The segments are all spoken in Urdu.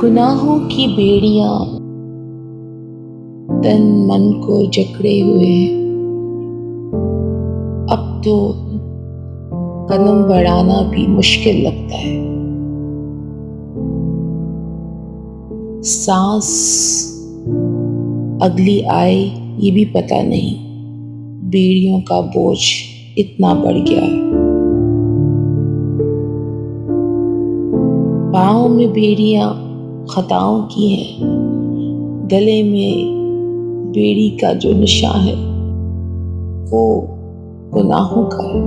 گناہوں کی بیڑیاں تن من کو جکڑے ہوئے ہیں، اب تو قدم بڑھانا بھی مشکل لگتا ہے۔ سانس اگلی آئے یہ بھی پتہ نہیں، بیڑیوں کا بوجھ اتنا بڑھ گیا ہے۔ پاؤں میں بیڑیاں خطاؤں کی ہیں، گلے میں بیڑی کا جو نشان ہے وہ گناہوں کا ہے۔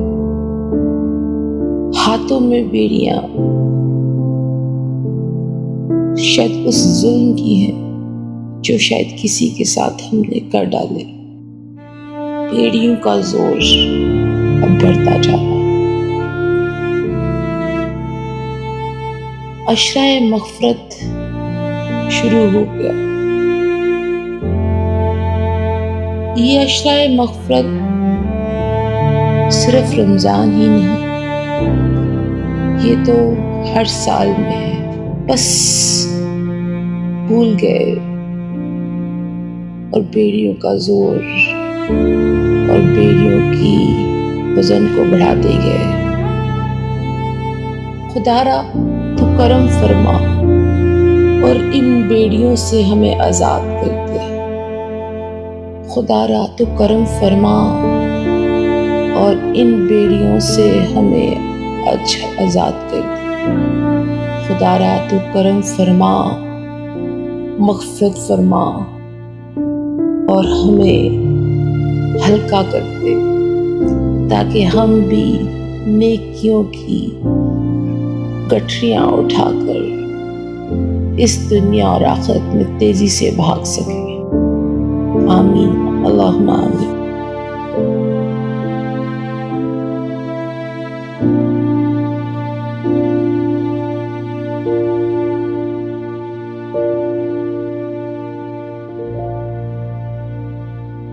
ہاتھوں میں بیڑیاں شاید اس ظلم کی ہیں جو شاید کسی کے ساتھ ہم نے کر ڈالے۔ بیڑیوں کا زور اب بڑھتا جا رہا ہے۔ عشرۂ مغفرت شروع ہو گیا۔ یہ عشرۂ مغفرت صرف رمضان ہی نہیں، یہ تو ہر سال میں ہے، بس بھول گئے اور بیڑیوں کا زور اور بیڑیوں کی وزن کو بڑھاتے گئے۔ خدارا تو کرم فرما اور ان بیڑیوں سے ہمیں آزاد کر دے۔ خدارا تو کرم فرما اور ان بیڑیوں سے ہمیں آزاد کر دے۔ خدارا تو کرم فرما، مغفرت فرما اور ہمیں ہلکا کر دے، تاکہ ہم بھی نیکیوں کی گٹھریاں اٹھا کر اس دنیا اور آخرت میں تیزی سے بھاگ سکیں۔ آمین، اللہم آمین۔